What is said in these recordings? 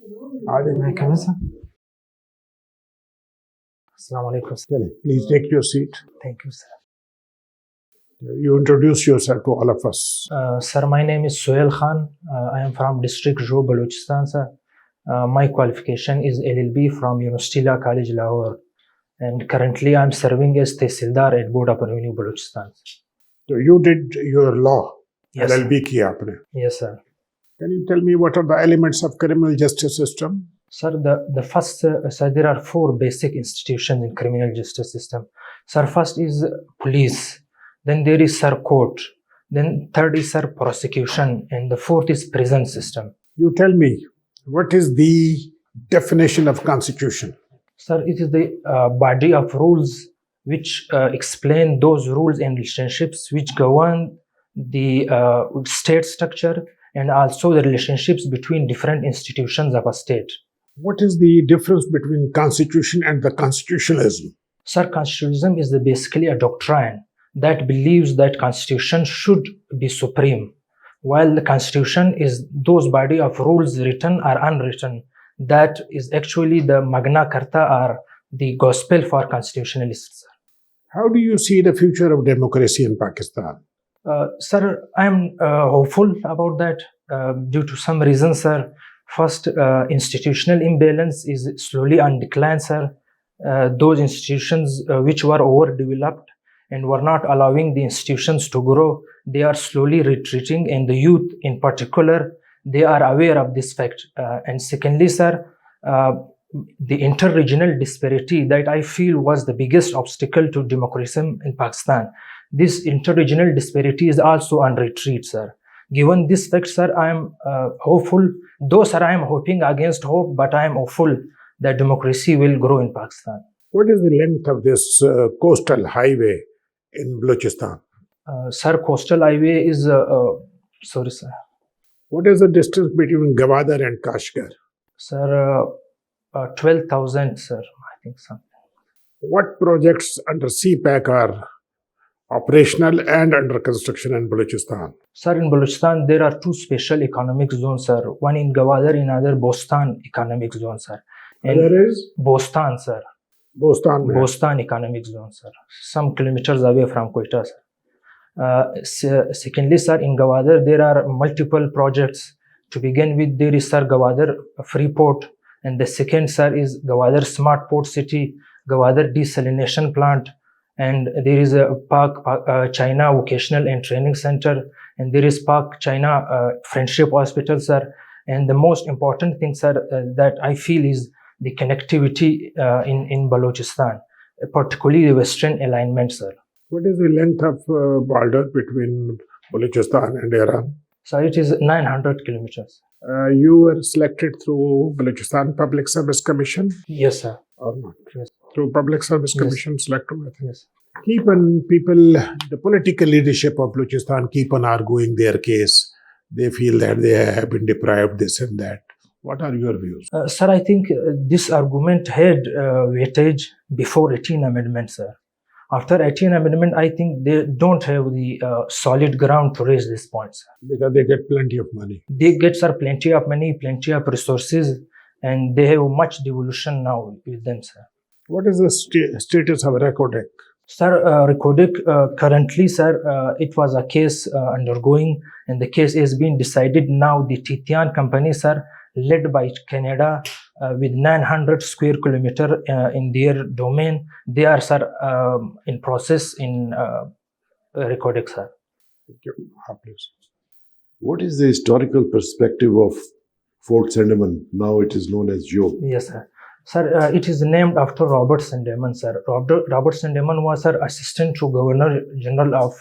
May I come in, sir? Assalamu alaikum, sir. Please take your seat. Thank you, sir. You introduce yourself to all of us. Sir, my name is Sohail Khan. I am from District Jo, Balochistan, sir. My qualification is LLB from University Law College, Lahore. And currently I am serving as Tehsildar at Board of Revenue, Balochistan. So you did your law, Yes, LLB ki aapne. Yes, sir. Can you tell me what are the elements of criminal justice system? Sir, the first, sir, there are four basic institutions in criminal justice system. Sir, first is police, then there is, sir, court, then third is, sir, prosecution, and the fourth is prison system. You tell me, what is the definition of constitution? Sir, it is the body of rules which explain those rules and relationships which govern the state structure and also the relationships between different institutions of a state. What is the difference between constitution and the constitutionalism? Sir, constitutionalism is basically a doctrine that believes that constitution should be supreme, while the constitution is those body of rules, written or unwritten, that is actually the Magna Carta or the gospel for constitutionalists. How do you see the future of democracy in Pakistan? Sir, I am hopeful about that due to some reasons, sir. First, institutional imbalance is slowly on decline, sir. Those institutions which were overdeveloped and were not allowing the institutions to grow, they are slowly retreating, and the youth in particular, they are aware of this fact. And secondly, sir, the inter-regional disparity that I feel was the biggest obstacle to democracy in Pakistan. This inter-regional disparity is also on retreat, sir. Given this fact, sir, I am hopeful, though, sir, I am hoping against hope, but I am hopeful that democracy will grow in Pakistan. What is the length of this coastal highway in Balochistan? Sir, coastal highway is, sorry, sir. What is the distance between Gwadar and Kashgar? Sir, 12,000, sir, I think something. What projects under CPAC are operational and under construction in Balochistan? Sir, in Balochistan, there are two special economic zones, sir. One in Gwadar, another Bostan economic zone, sir. And There is Bostan, sir. Bostan. Bostan economic zone, sir. Some kilometers away from Quetta, sir. Secondly, sir, in Gwadar, there are multiple projects. To begin with, there is, sir, Gwadar Freeport. And the second, sir, is Gwadar Smart Port City, Gwadar Desalination Plant. And there is a Pak China Vocational and Training Center. And there is Pak China Friendship Hospital, sir. And the most important thing, sir, that I feel is the connectivity in Balochistan, particularly the western alignment, sir. What is the length of border between Balochistan and Iran? So it is 900 kilometers. You were selected through Balochistan Public Service Commission Yes, sir. or not? Yes. Through Public Service Yes. Commission selected. Yes. Keep on people, the political leadership of Balochistan keep on arguing their case. They feel that they have been deprived this and that. What are your views? Sir, I think this argument had weightage before 18 Amendment, sir. After 18 Amendment, I think they don't have the solid ground to raise these points. Because they get plenty of money. They get, sir, plenty of money, plenty of resources, and they have much devolution now with them, sir. What is the status of Recordec? Sir, Recordec, currently, sir, it was a case undergoing, and the case has been decided now. The Titian company, sir, led by Canada, with 900 square kilometer in their domain, they are, sir, in process in Recordec, sir. Please. What is the historical perspective of Fort Sandeman? Now it is known as Job. Yes, sir. Sir, it is named after Robert Sandeman, sir. Robert Sandeman was, sir, assistant to Governor General of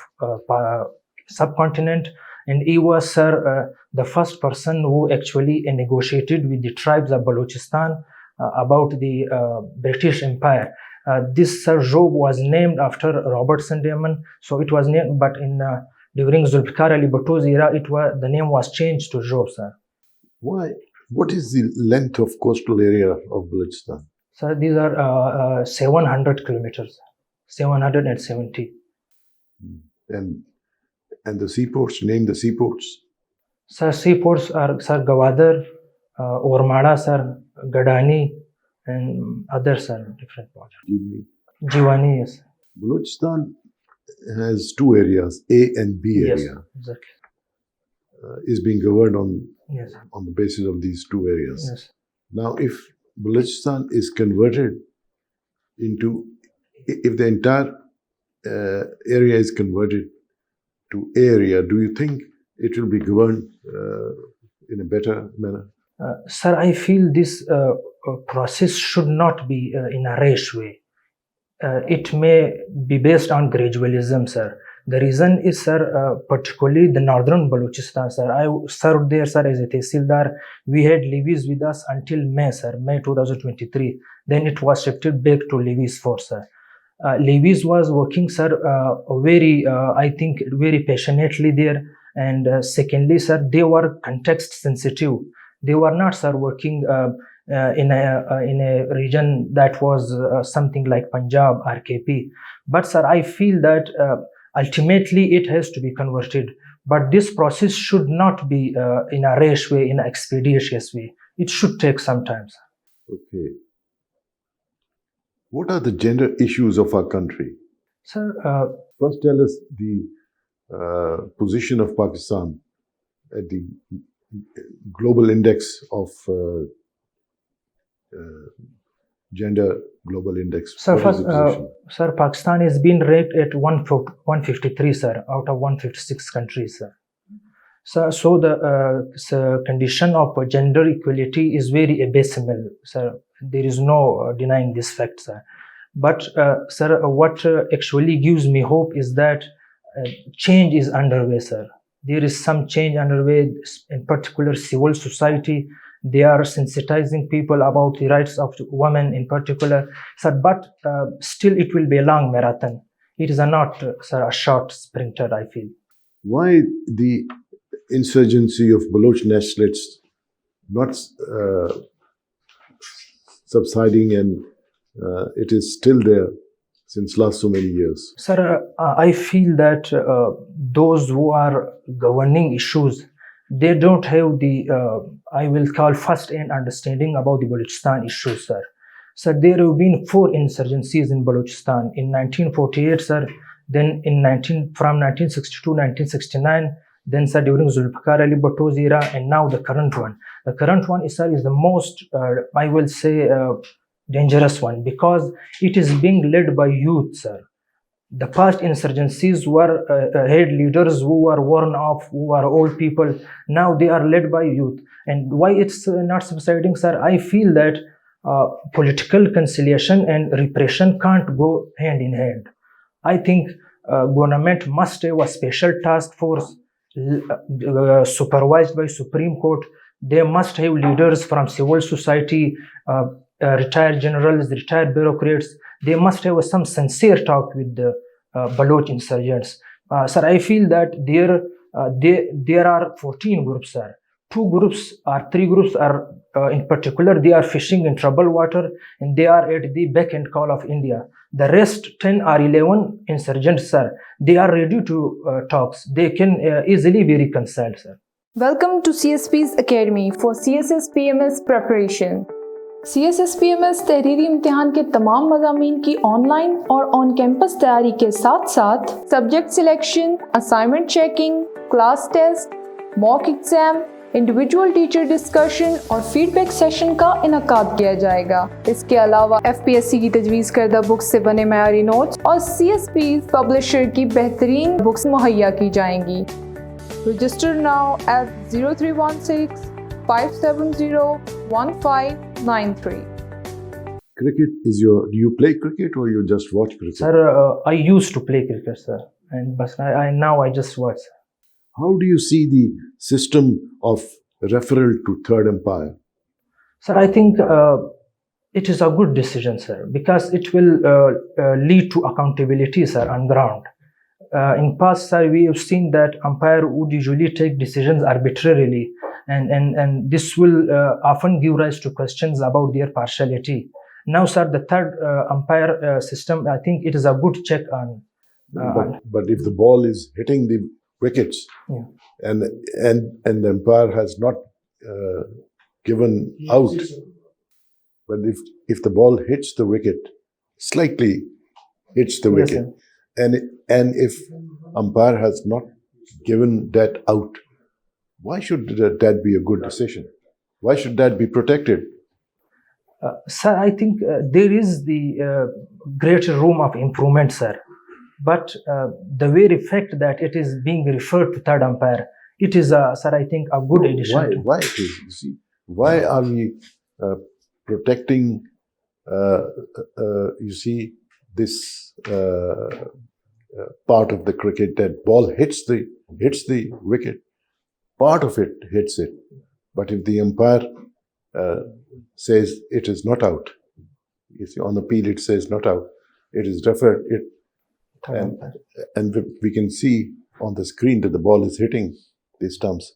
subcontinent, and he was, sir, the first person who actually negotiated with the tribes of Balochistan about the British Empire. This, sir, Job was named after Robert Sandeman, so it was named, but in during Zulfikar Ali Bhutto's era, the name was changed to Job, sir. Why? What is the length of coastal area of Balochistan? Sir, these are 700 kilometers, 770. And the seaports, name the seaports. Sir, seaports are, sir, Gwadar, Ormada, sir, Gadani, and others, sir, different projects. Give me. Jiwani, yes. Balochistan has two areas, A and B Yes, area, exactly. is being governed Yes, on the basis of these two areas. yes. Now, if Balochistan is converted into, if the entire area is converted to area, do you think it will be governed in a better manner? Sir, I feel this process should not be in a rash way. It may be based on gradualism, sir. The reason is, sir, particularly the northern Balochistan, sir. I served there, sir, as a tehsildar. We had levies with us until May, sir, May 2023. Then it was shifted back to levies 4, sir. Levies was working, sir, very, I think, very passionately there. And secondly, sir, they were context sensitive. They were not, sir, working in a region that was something like Punjab or KP. But, sir, I feel that ultimately it has to be converted. But this process should not be in a rash way, in an expeditious way. It should take some time, sir. Okay. What are the gender issues of our country? Sir, First, tell us the position of Pakistan at the global index of gender global index. Sir, What is the position? sir, Pakistan has been ranked at 153, sir, out of 156 countries, sir. So the condition of gender equality is very abysmal, sir. There is no denying this fact, sir. But, sir, what actually gives me hope is that change is underway, sir. There is some change underway, in particular civil society. They are sensitizing people about the rights of women in particular, sir. But still, it will be a long marathon. It is not, sir, a short sprinter, I feel. Why the insurgency of Baloch nationalists not subsiding, and it is still there since last so many years? Sir, I feel that those who are governing issues, they don't have the, I will call, first-hand understanding about the Balochistan issues, sir. Sir, there have been 4 insurgencies in Balochistan. In 1948, sir, then from 1962 to 1969, then, sir, during Zulfikar Ali Bhutto's era, and now the current one. The current one, sir, is the most, I will say, dangerous one, because it is being led by youth, sir. The past insurgencies were had leaders who were worn off, who are old people. Now they are led by youth. And why it's not subsiding, sir? I feel that political conciliation and repression can't go hand in hand. I think government must have a special task force supervised by Supreme Court. They must have leaders from civil society, retired generals, retired bureaucrats. They must have some sincere talk with the Baloch insurgents. Sir, I feel that there are 14 groups, sir. 3 groups are in particular, they are fishing in troubled water, and they are at the back end call of India. The rest 10 or 11 insurgents, sir, they are ready to talks. They can easily be reconciled, sir. Welcome to CSPs Academy for CSS PMS preparation. CSS PMS तहरीरी इम्तिहान के तमाम मज़ामीन की online और on campus तैयारी के साथ साथ subject selection, assignment checking, class test, mock exam, individual teacher discussion और फीडबैक सेशन का इनकाद किया जाएगा। इसके अलावा FPSC की तजवीज़ करदा बुक्स से बने मयारी नोट्स और CSPs पब्लिशर की बेहतरीन बुक्स मुहैया की जाएंगी। Register now at 0316 570 1593. Cricket is do you play cricket or you just watch cricket? Sir, I used to play cricket, sir, but now I just watch. How do you see the system of referral to third umpire? Sir, I think it is a good decision, sir, because it will lead to accountability, sir, on ground. In past, sir, we have seen that umpire would usually take decisions arbitrarily, and this will often give rise to questions about their partiality. Now, sir, the third umpire system, I think it is a good check on. But if the ball is hitting the wickets, Yeah. and the umpire has not given out. But if the ball hits the wicket, slightly hits the Yes, wicket, sir. and if umpire has not given that out, why should that be a good decision? Why should that be protected? Sir, I think there is the greater room of improvement, sir. But the very fact that it is being referred to third umpire, it is, sir, I think a good addition. Why it is? You see, why are we protecting? You see, this part of the cricket, that ball hits the wicket. Part of it hits it, but if the umpire says it is not out, you see, on appeal it says not out, it is referred it, and we can see on the screen that the ball is hitting the stumps.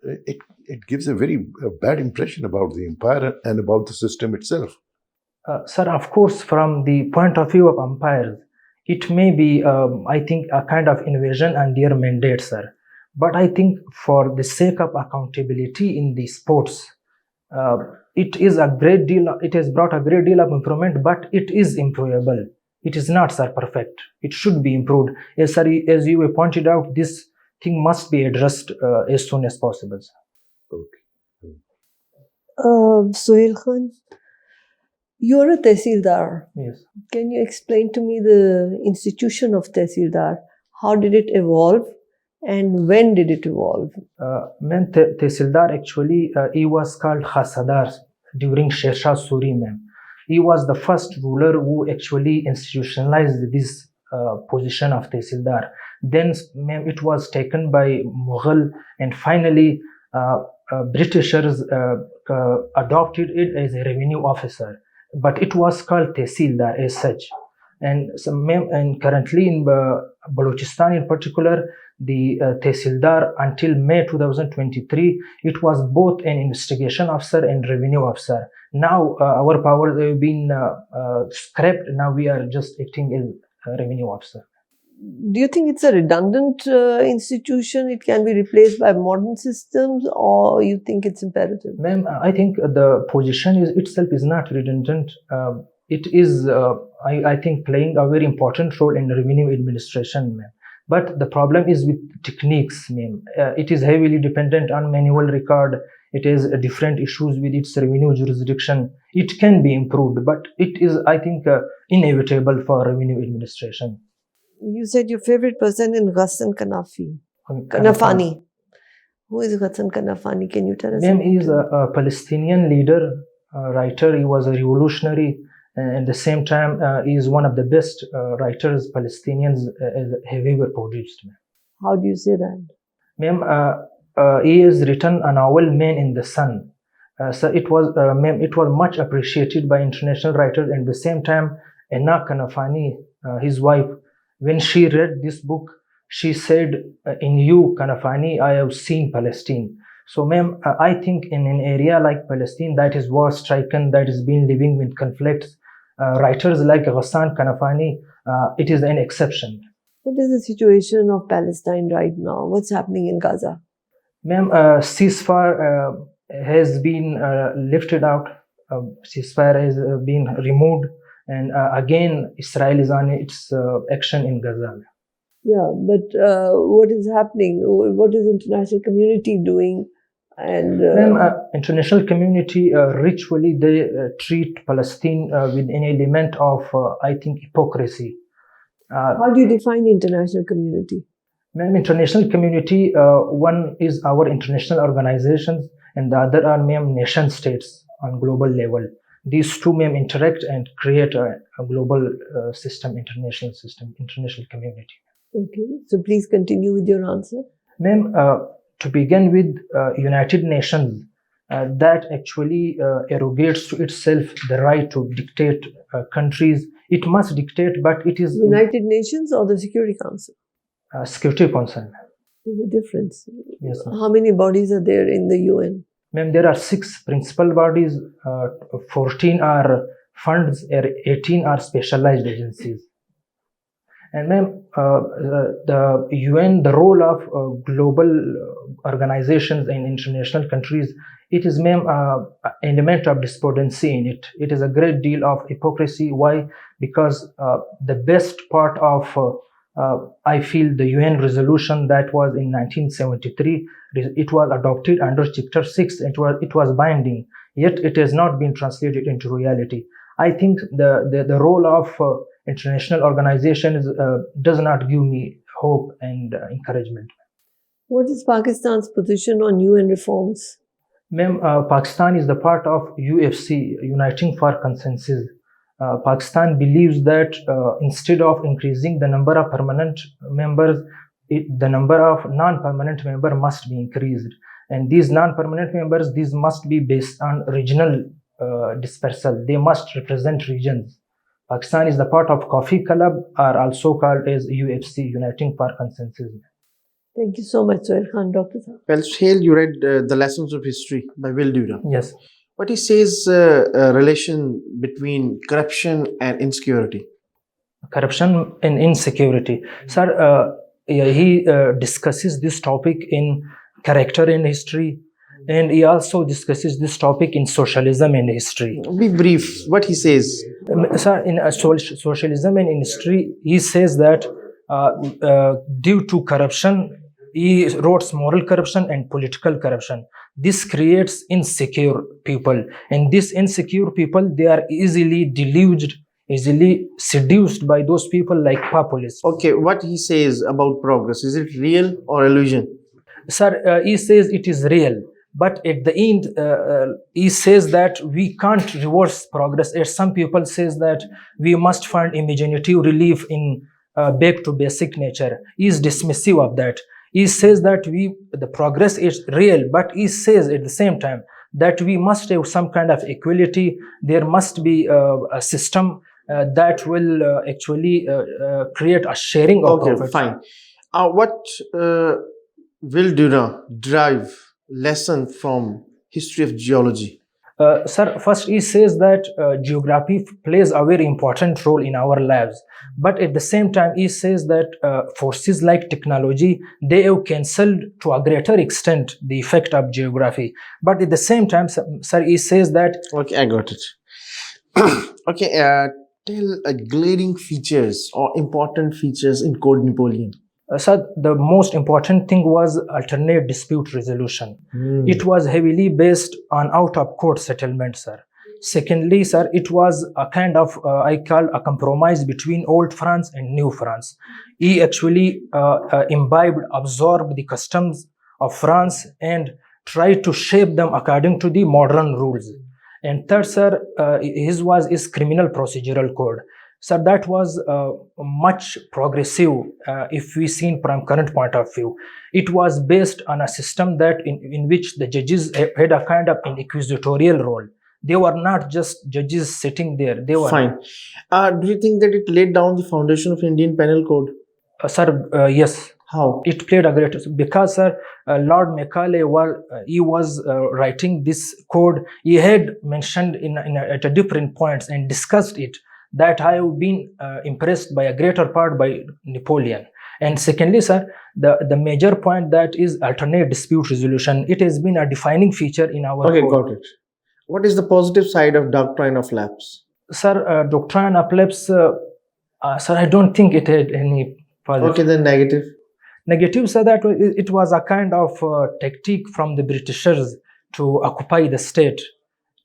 It gives a very bad impression about the umpire and about the system itself. Sir, of course, from the point of view of umpires, it may be, I think, a kind of invasion on their mandate, sir. But I think for the sake of accountability in the sports, it is a great deal. It has brought a great deal of improvement, but it is improvable. It is not, sir, perfect. It should be improved. Yes, sir, as you pointed out, this thing must be addressed as soon as possible, sir. Okay. Sohail Khan, you're a Tehsildar. Yes. Can you explain to me the institution of Tehsildar? How did it evolve and when did it evolve? Ma'am, Tehsildar actually, he was called Khasadar during Sher Shah Suri, ma'am. He was the first ruler who actually institutionalized this position of Tehsildar. Then, ma'am, it was taken by Mughal, and finally Britishers adopted it as a revenue officer. But it was called Tehsildar as such. And, and currently in Balochistan in particular, the Tehsildar until May 2023, it was both an investigation officer and revenue officer. Now our powers have been scrapped. Now we are just acting as a revenue officer. Do you think it's a redundant institution? It can be replaced by modern systems, or you think it's imperative? Ma'am, I think the position itself is not redundant. It is, I think, playing a very important role in revenue administration, ma'am. But the problem is with techniques, ma'am. It is heavily dependent on manual record. It has different issues with its revenue jurisdiction. It can be improved, but it is, I think, inevitable for revenue administration. You said your favorite person in Ghassan Kanafani. Who is Ghassan Kanafani? Can you tell us? Ma'am, he is a Palestinian leader, writer. He was a revolutionary. And at the same time, he is one of the best writers Palestinians have ever produced. How do you say that? Ma'am, he has written a novel, Man in the Sun. So it was, ma'am, it was much appreciated by international writers. And at the same time, Enna Kanafani, his wife, when she read this book, she said, in you, Kanafani, I have seen Palestine. So, ma'am, I think in an area like Palestine that is war stricken, that has been living with conflicts, writers like Ghassan Kanafani, it is an exception. What is the situation of Palestine right now? What's happening in Gaza? Ma'am, ceasefire has been lifted out. Ceasefire has been removed. And again, Israel is on its action in Gaza. Yeah, but what is happening? What is international community doing? And international community ritually they treat Palestine with an element of, I think, hypocrisy. How do you define the international community? Ma'am, international community, one is our international organizations, and the other are, ma'am, nation states on global level. These two, ma'am, interact and create a global system, international community. Okay, so please continue with your answer. Ma'am, to begin with, United Nations, that actually arrogates to itself the right to dictate countries. It must dictate, but it is... United Nations or the Security Council? Security Council. There's a difference. Yes, ma'am. How many bodies are there in the UN? Ma'am, there are 6 principal bodies, 14 are funds, 18 are specialized agencies. And ma'am, the UN, the role of global organizations and international countries, it is, ma'am, an element of despondency in it. It is a great deal of hypocrisy. Why? Because the best part of, I feel, the UN resolution that was in 1973, it was adopted under Chapter 6. It was binding, yet it has not been translated into reality. I think the role of international organizations does not give me hope and encouragement. What is Pakistan's position on UN reforms? Ma'am, Pakistan is the part of UFC, Uniting for Consensus. Pakistan believes that instead of increasing the number of permanent members, the number of non-permanent members must be increased. And these non-permanent members, these must be based on regional dispersal. They must represent regions. Pakistan is the part of Coffee Club, or also called as UFC, Uniting for Consensus. Thank you so much, Sohail Khan. Dr. Saab. Well, Sohail, you read The Lessons of History by Will Durant. Yes. What he says relation between corruption and insecurity. Corruption and insecurity. Sir, he discusses this topic in Character in History, and he also discusses this topic in Socialism and History. Be brief. What he says. Sir, in Socialism and in History, he says that due to corruption, he wrote moral corruption and political corruption. This creates insecure people, and these insecure people, they are easily deluged, easily seduced by those people like populists. Okay, what he says about progress, is it real or illusion? Sir, he says it is real, but at the end, he says that we can't reverse progress. As some people says that we must find imaginative relief in back to basic nature. He is dismissive of that. He says that the progress is real, but he says at the same time that we must have some kind of equality. There must be a system that will actually create a sharing of Okay, profits. fine. What will Durant derive lesson from history of geology? Sir, first he says that geography plays a very important role in our lives, but at the same time he says that forces like technology, they have cancelled to a greater extent the effect of geography. But at the same time, sir, he says that Okay, I got it. Okay, tell glaring features or important features in Code Napoleon. sir, the most important thing was alternate dispute resolution. It was heavily based on out-of-court settlement, sir. Secondly, sir, it was a kind of, I call a compromise between old France and new France. He actually absorbed the customs of France and tried to shape them according to the modern rules. And third, sir, his criminal procedural code. So that was much progressive if we seen from current point of view. It was based on a system that in which the judges had a kind of an inquisitorial role. They were not just judges sitting there. They were Fine. Do you think that it laid down the foundation of Indian Penal Code? Sir, yes. How? It played a great because, sir, Lord Macaulay, he was writing this code. He had mentioned at a different points and discussed it, that I have been impressed by a greater part by Napoleon. And secondly, sir, the major point that is alternate dispute resolution. It has been a defining feature in our Okay, code. got it. What is the positive side of doctrine of lapse? Sir, doctrine of lapse, sir, I don't think it had any positive. Okay, then negative. Negative, sir, that it was a kind of tactic from the Britishers to occupy the state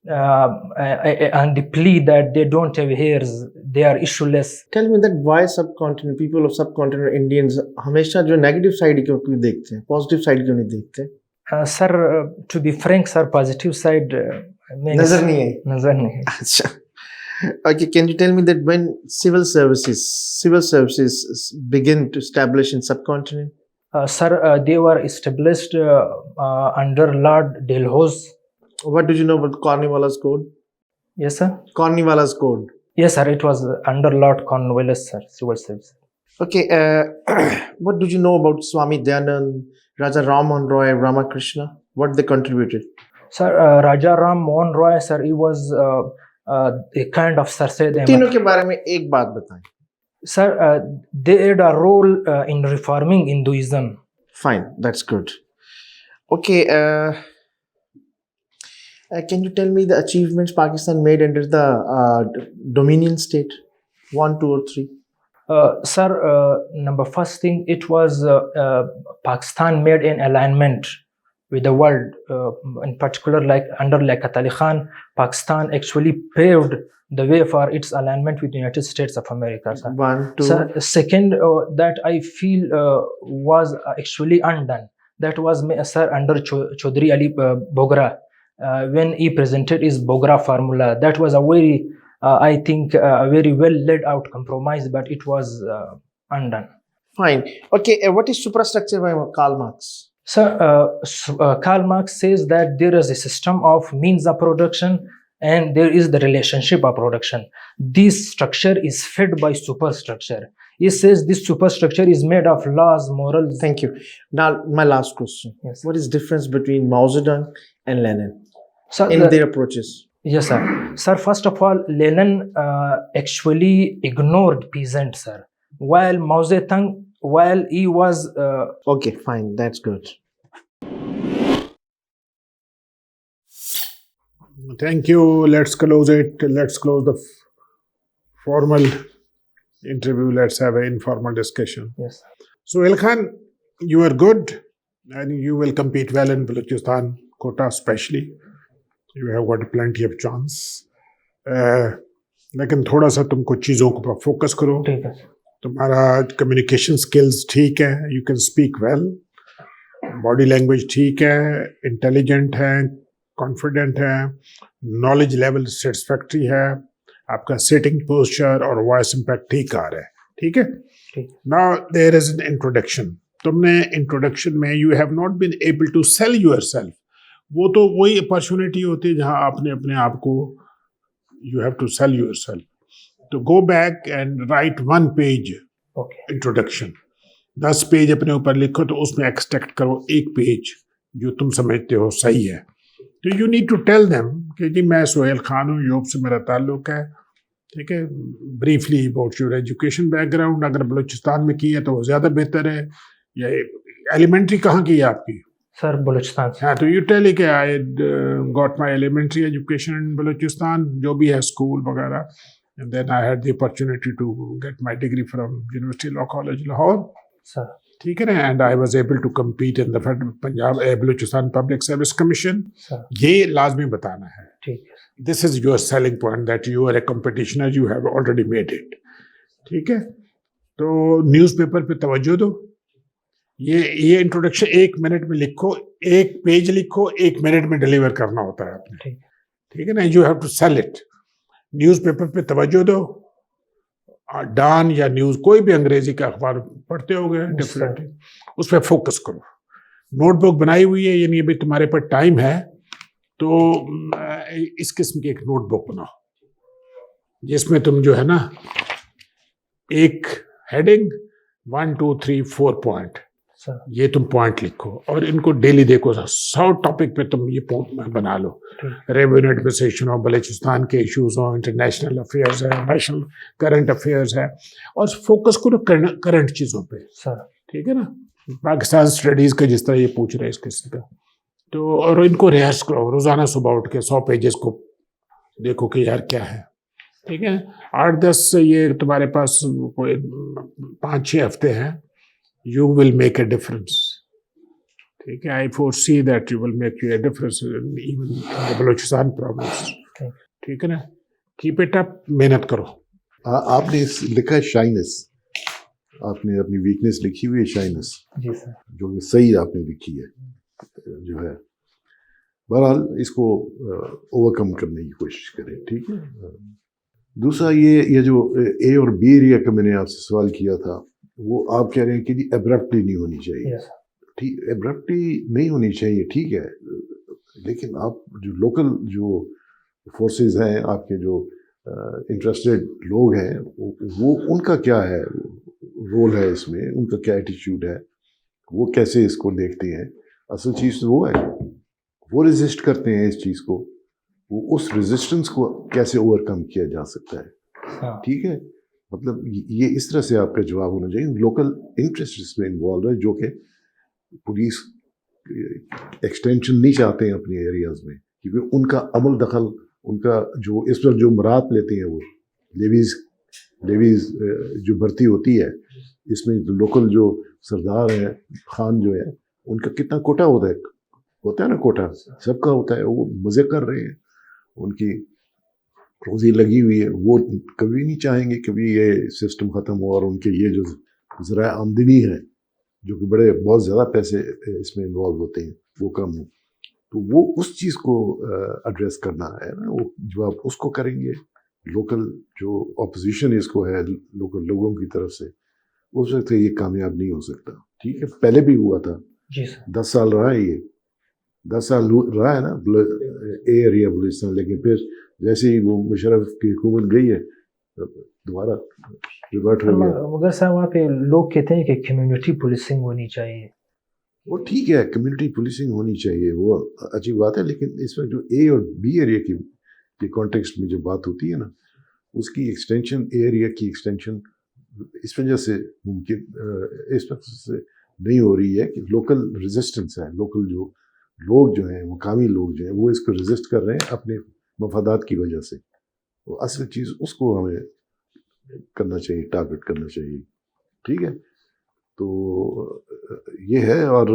and the plea that they don't have heirs, they are issueless. Tell me that why subcontinent, people of subcontinent Indians हमेशा जो negative side क्यों देखते हैं, positive side क्यों नहीं देखते? Sir, to be frank, sir, positive side नजर नहीं है. नजर नहीं है. अच्छा. Okay, can you tell me that when civil services begin to establish in subcontinent? Sir, they were established under Lord Dalhousie. What did you know about Cornwallis Code? Yes, sir. Cornwallis Code. Yes, sir. It was under Lord Cornwallis, sir. Civil service. Okay. What did you know about Swami Dayanand, Raja Ram Mohan Roy, Ramakrishna? What they contributed? Sir, Raja Ram Mohan Roy, sir, he was a kind of Sir Said Ahmed. तीनों के बारे में एक बात बताएं. Sir, they had a role in reforming Hinduism. Fine, that's good. Okay, can you tell me the achievements Pakistan made under the Dominion state? 1, 2, or 3? Sir, number first thing, it was Pakistan made an alignment with the world. In particular, like under Liaquat Ali Khan, Pakistan actually paved the way for its alignment with the United States of America. Sir. 1, 2. Sir, second, that I feel was actually undone. That was sir under Chaudhry Ali Bogra, when he presented his Bogra formula. That was a very, I think, a very well laid out compromise, but it was undone. Fine. Okay, what is superstructure by Karl Marx? Sir, Karl Marx says that there is a system of means of production and there is the relationship of production. This structure is fed by superstructure. He says this superstructure is made of laws, morals. Thank you. Now, my last question. Yes. What is difference between Mao Zedong and Lenin Sir, in their approaches? yes, sir. Sir, first of all, Lenin actually ignored peasants, sir. While Mao Zedong, while he was Okay, fine. That's good. Thank you. Let's close it. Let's close the formal interview. Let's have an informal discussion. yes, Sohail Khan, you are good. I think you will compete well in Balochistan quota, especially. You have got plenty of chance. लेकिन थोड़ा सा तुम कुछ चीज़ों को focus करो. ठीक है. तुम्हारा कम्युनिकेशन स्किल्स ठीक है, you can speak well, body language ठीक है, इंटेलिजेंट है, कॉन्फिडेंट है, नॉलेज लेवल सेटिस्फैक्ट्री है, आपका सिटिंग पोस्चर और वॉइस इम्पैक्ट ठीक आ रहा है. ठीक है. Now there is an introduction. तुमने इंट्रोडक्शन में you have not been able to sell yourself. वो तो वही अपॉर्चुनिटी होती है जहां आपने अपने आप को you have to sell yourself. तो go back and write 1 page introduction. 10 page अपने ऊपर लिखो तो उसमें एक्सट्रैक्ट करो 1 पेज जो तुम समझते हो सही है. तो you need to tell them कि जी मैं सोहेल खान हूँ, योग से मेरा ताल्लुक है. ठीक है. Briefly about your education background. अगर बलूचिस्तान में की है तो वो ज़्यादा बेहतर है. या एलिमेंट्री कहाँ की है आपकी? सर बलूचिस्तान. हाँ, तो यू टेल कि I got my elementary education in Balochistan, जो भी है स्कूल वगैरह. And then I had the opportunity to get my degree from University Law College, Lahore. Sir. ठीक है ना. And I was able to compete in the Punjab Balochistan Public Service Commission. Sir. ये लाजमी बताना है. ठीक है. This is your selling point that you are a competitioner. You have already made it. ठीक है. तो न्यूज़पेपर पे तवज्जो दो. ये इंट्रोडक्शन 1 मिनट में लिखो, 1 पेज लिखो, 1 मिनट में डिलीवर करना होता है आपने. ठीक है ना. You have to sell it. Newspaper पे तवज्जो दो. डॉन या न्यूज़, कोई भी अंग्रेजी का अखबार पढ़ते होगे डेफिनेटली, उस पर फोकस करो. नोटबुक बनाई हुई है, यानी अभी तुम्हारे पर टाइम है तो इस किस्म की एक नोटबुक बनाओ जिसमें तुम जो है ना एक हेडिंग 1 2 3 4 पॉइंट, ये तुम पॉइंट लिखो और इनको डेली देखो. 100 टॉपिक पे तुम ये बना लो. रेवेन्यू एडमिनिस्ट्रेशन हो, बलूचिस्तान के इश्यूज हो, इंटरनेशनल अफेयर्स है, नेशनल करंट अफेयर्स है, और फोकस करो करंट चीज़ों पे. ठीक है ना. पाकिस्तान स्टडीज़ का जिस तरह ये पूछ रहे हैं इस किस्म का, तो और इनको रिहर्स करो. रोज़ाना सुबह उठ के 100 पेजेस को देखो कि यार क्या है. ठीक है. 8-10 ये तुम्हारे पास 5-6 हफ्ते हैं. You will make a difference. ठीक है. I foresee that you will make a difference even in the Balochistan province. ठीक है ना. Keep it up. मेहनत करो. आपने लिखा है शाइनेस. आपने अपनी वीकनेस लिखी हुई है शाइनेस. जी सर. जो कि सही आपने लिखी है जो है. बहरहाल इसको ओवरकम करने की कोशिश करें. ठीक है. दूसरा ये जो ए और बी एरिया का मैंने आपसे सवाल किया था, वो आप कह रहे हैं कि जी एब्रप्टली नहीं होनी चाहिए. ठीक, एब्रप्टली नहीं होनी चाहिए, ठीक है. लेकिन आप जो लोकल जो फोर्सेस हैं, आपके जो इंटरेस्टेड लोग हैं, वो उनका क्या है रोल है इसमें, उनका क्या एटीट्यूड है, वो कैसे इसको देखते हैं. असल चीज़ तो वो है, वो रेजिस्ट करते हैं इस चीज़ को. वो उस रेजिस्टेंस को कैसे ओवरकम किया जा सकता है. ठीक है. مطلب یہ اس طرح سے آپ کا جواب ہونا چاہیے. لوکل انٹرسٹ اس میں انوالو ہے جو کہ پولیس ایکسٹینشن نہیں چاہتے ہیں اپنے ایریاز میں, کیونکہ ان کا عمل دخل, ان کا جو اس پر جو مراد لیتے ہیں وہ لیویز جو بھرتی ہوتی ہے, اس میں لوکل جو سردار ہے, خان جو ہے, ان کا کتنا کوٹا ہوتا ہے نا, کوٹا سب کا ہوتا ہے. وہ مزے کر رہے ہیں, ان کی روزی لگی ہوئی ہے, وہ کبھی نہیں چاہیں گے کبھی یہ سسٹم ختم ہو اور ان کے یہ جو ذرائع آمدنی ہے جو کہ بہت زیادہ پیسے اس میں انوالو ہوتے ہیں وہ کم ہو. تو وہ اس چیز کو ایڈریس کرنا ہے نا, وہ جو آپ اس کو کریں گے, لوکل جو اپوزیشن اس کو ہے لوکل لوگوں کی طرف سے, اس وقت یہ کامیاب نہیں ہو سکتا. ٹھیک ہے, پہلے بھی ہوا تھا, جی سر. 10 سال رہا ہے, یہ 10 سال رہا ہے نا ایریا بلوچستان. لیکن پھر جیسے ہی وہ مشرف کی حکومت گئی ہے دوبارہ ریورٹ ہو گیا. مگر صاحب وہاں پہ لوگ کہتے ہیں کہ کمیونٹی پولیسنگ ہونی چاہیے. وہ ٹھیک ہے, کمیونٹی پولیسنگ ہونی چاہیے, وہ اچھی بات ہے, لیکن اس میں جو اے اور بی ایریا کی کانٹیکسٹ میں جو بات ہوتی ہے نا, اس کی ایکسٹینشن, اے ایریا کی ایکسٹینشن اس وجہ سے ممکن اس وقت سے نہیں ہو رہی ہے کہ لوکل ریزسٹنس ہے. لوکل جو لوگ جو ہیں, مقامی لوگ جو ہیں, وہ اس کو ریزسٹ کر رہے ہیں اپنے مفادات کی وجہ سے. وہ اصل چیز اس کو ہمیں کرنا چاہیے, ٹارگٹ کرنا چاہیے. ٹھیک ہے, تو یہ ہے. اور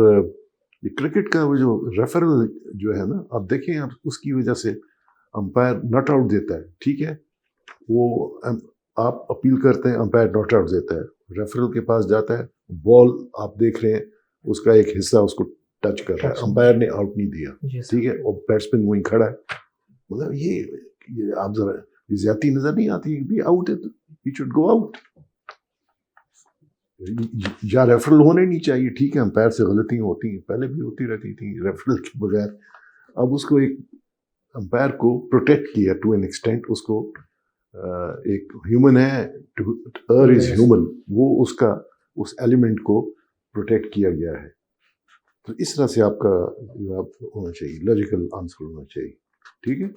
یہ کرکٹ کا وہ جو ریفرل جو ہے نا, آپ دیکھیں, آپ اس کی وجہ سے امپائر ناٹ آؤٹ دیتا ہے. ٹھیک ہے, وہ آپ اپیل کرتے ہیں, امپائر ناٹ آؤٹ دیتا ہے, ریفرل کے پاس جاتا ہے, بال آپ دیکھ رہے ہیں اس کا ایک حصہ اس کو ٹچ کر رہا ہے, امپائر نے آؤٹ نہیں دیا. ٹھیک ہے, اور بیٹسمین وہیں کھڑا ہے. مطلب یہ آپ ذرا زیادتی نظر نہیں آتی بھی, آؤٹ ہے تو ہی شوڈ گو آؤٹ. یا ریفرل ہونے نہیں چاہیے. ٹھیک ہے, امپائر سے غلطیاں ہوتی ہیں, پہلے بھی ہوتی رہتی تھیں ریفرل کے بغیر. اب اس کو ایک امپائر کو پروٹیکٹ کیا ٹو این ایکسٹینٹ, اس کو ایک ہیومن ہے, ٹو ارر از ہیومن, وہ اس ایلیمنٹ کو پروٹیکٹ کیا گیا ہے. تو اس طرح سے آپ کا جواب ہونا چاہیے, لاجیکل آنسر ہونا چاہیے. ٹھیک ہے,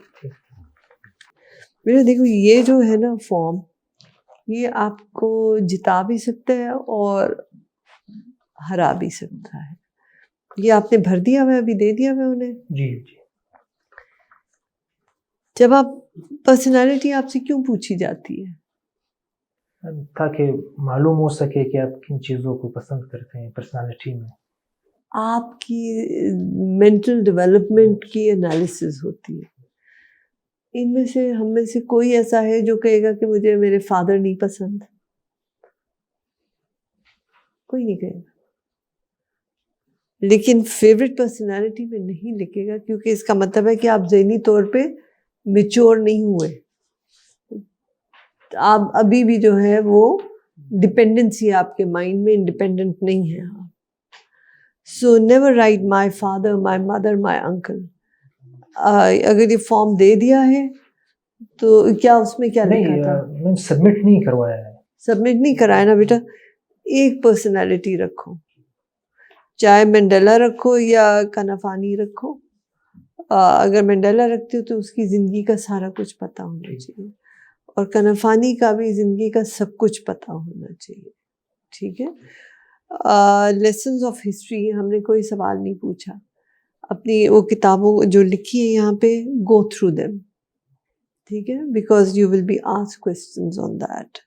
میرا دیکھو یہ جو ہے نا فارم, یہ آپ کو جتا بھی سکتا ہے اور ہرا بھی سکتا ہے. یہ آپ نے بھر دیا ہوا ہے, ابھی دے دیا ہوا ہے انہیں. جی جی. جب آپ پرسنالٹی آپ سے کیوں پوچھی جاتی ہے؟ تاکہ معلوم ہو سکے کہ آپ کن چیزوں کو پسند کرتے ہیں پرسنالٹی میں. آپ کی مینٹل ڈیولپمنٹ کی انالیسز ہوتی ہے. ان میں سے ہم میں سے کوئی ایسا ہے جو کہے گا کہ مجھے میرے فادر نہیں پسند؟ کوئی نہیں کہے گا. لیکن فیوریٹ پرسنالٹی میں نہیں لکھے گا, کیونکہ اس کا مطلب ہے کہ آپ ذہنی طور پہ میچور نہیں ہوئے. آپ ابھی بھی جو ہے وہ ڈپینڈنسی آپ کے مائنڈ میں, انڈیپینڈنٹ نہیں ہے. So never right my father, my mother, my uncle. اگر یہ فارم دے دیا ہے تو کیا اس میں کیا لکھا تھا؟ نہیں, سبمٹ نہیں کروایا ہے. سبمٹ نہیں کرایا نا بیٹا. ایک پرسنالٹی رکھو, چاہے مینڈیلا رکھو یا کنافانی رکھو. اگر مینڈیلا رکھتے ہو تو اس کی زندگی کا سارا کچھ پتہ ہونا چاہیے, اور کنافانی کا بھی زندگی کا سب کچھ پتہ ہونا چاہیے. ٹھیک ہے. لیسنز آف ہسٹری ہم نے کوئی سوال نہیں پوچھا. اپنی وہ کتابوں جو لکھی ہیں یہاں پہ, گو تھرو دیم. ٹھیک ہے, because you will be ask questions on that.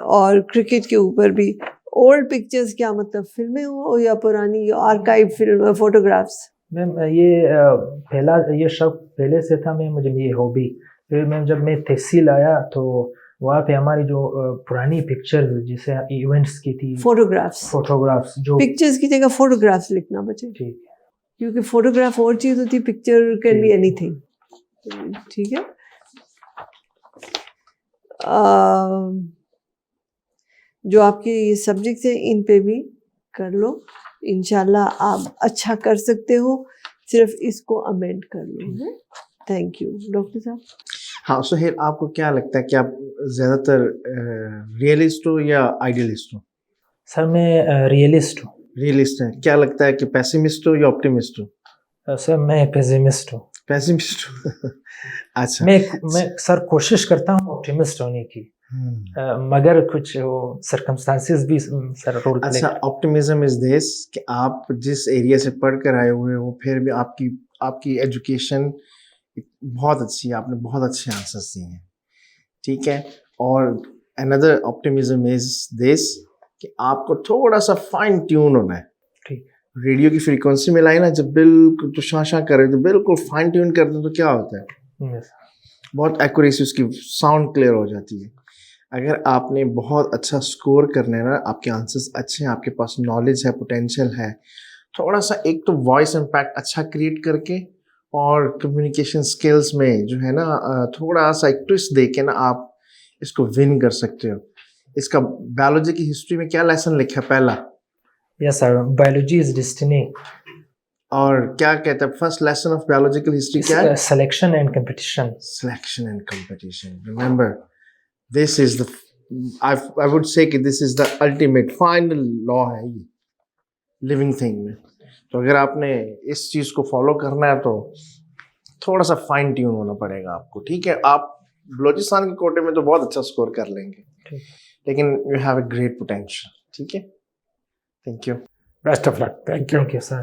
اور کرکٹ کے اوپر بھی اولڈ پکچرز کیا مطلب فلمیں ہو یا پرانی آرکائیو فلم فوٹوگرافس؟ میم یہ شوق پہلے سے تھا میم, مجھے یہ ہابی. پھر میم جب میں تحصیل آیا تو وہاں پہ ہماری جو پرانی پکچرز جیسے ایونٹس کی تھی, فوٹوگرافس جو پکچرز کی جگہ فوٹوگرافس لکھنا بچے, کیونکہ فوٹوگراف اور چیز ہوتی ہے, picture can be anything. ٹھیک ہے. جو آپ کے یہ سبجیکٹس ہیں ان پہ بھی کر لو, انشاءاللہ آپ اچھا کر سکتے ہو, صرف اس کو امینڈ کر لو. Thank you. ڈاکٹر صاحب. ہاں سہیل, آپ کو کیا لگتا ہے کہ آپ زیادہ تر ریئلسٹ ہو یا آئیڈیلسٹ ہو؟ سر میں ریئلسٹ ہوں. ریئلسٹ ہیں. کیا لگتا ہے کہ پیسیمسٹ ہو یا آپٹیمسٹ ہو؟ سر میں پیسیمسٹ ہوں. پیسیمسٹ ہو. اچھا. میں سر کوشش کرتا ہوں آپٹیمسٹ ہونے کی. مگر کچھ سرکمسٹانسز بھی سر رول پلے. اچھا آپٹیمزم از دس کہ آپ جس ایریا سے پڑھ کر آئے ہوئے ہو پھر بھی آپ کی ایجوکیشن بہت اچھی ہے, آپ نے بہت اچھے آنسرس دیے ہیں, ٹھیک ہے. اور اندر آپٹیمزم از دس کہ آپ کو تھوڑا سا فائن ٹیون ہونا ہے. ریڈیو کی فریکوینسی میں لائے نا, جب بالکل تو شاں شاں کرے تو بالکل فائن ٹیون کر دیں تو کیا ہوتا ہے, بہت ایکوریسی اس کی ساؤنڈ کلیئر ہو جاتی ہے. اگر آپ نے بہت اچھا اسکور کرنا ہے نا, آپ کے آنسرس اچھے ہیں, آپ کے پاس نالج ہے, پوٹینشیل ہے, تھوڑا سا ایک تو وائس امپیکٹ اچھا کریٹ کر کے اور کمیونیکیشن اسکلس میں جو ہے نا تھوڑا سا ایک ٹوسٹ دے کے نا آپ اس کو ون کر سکتے ہو. اس کا بایولوجی کی ہسٹری میں کیا لیسن لکھا پہلا؟ یس سر, بایولوجی از ڈسٹنی. اور کیا کہتا ہے first lesson of biological history کیا ہے؟ Selection and competition. Selection and competition. Remember this is the I would say کہ this is the ultimate final law ہے یہ living thing میں. تو اگر آپ نے اس چیز کو فالو کرنا ہے تو تھوڑا سا فائن ٹیون ہونا پڑے گا آپ کو, ٹھیک ہے. آپ بلوچستان کے کوٹے میں تو بہت اچھا اسکور کر لیں گے, لیکن you have a great potential, ٹھیک ہے. Thank you. Best of luck. Thank you. Thank you sir.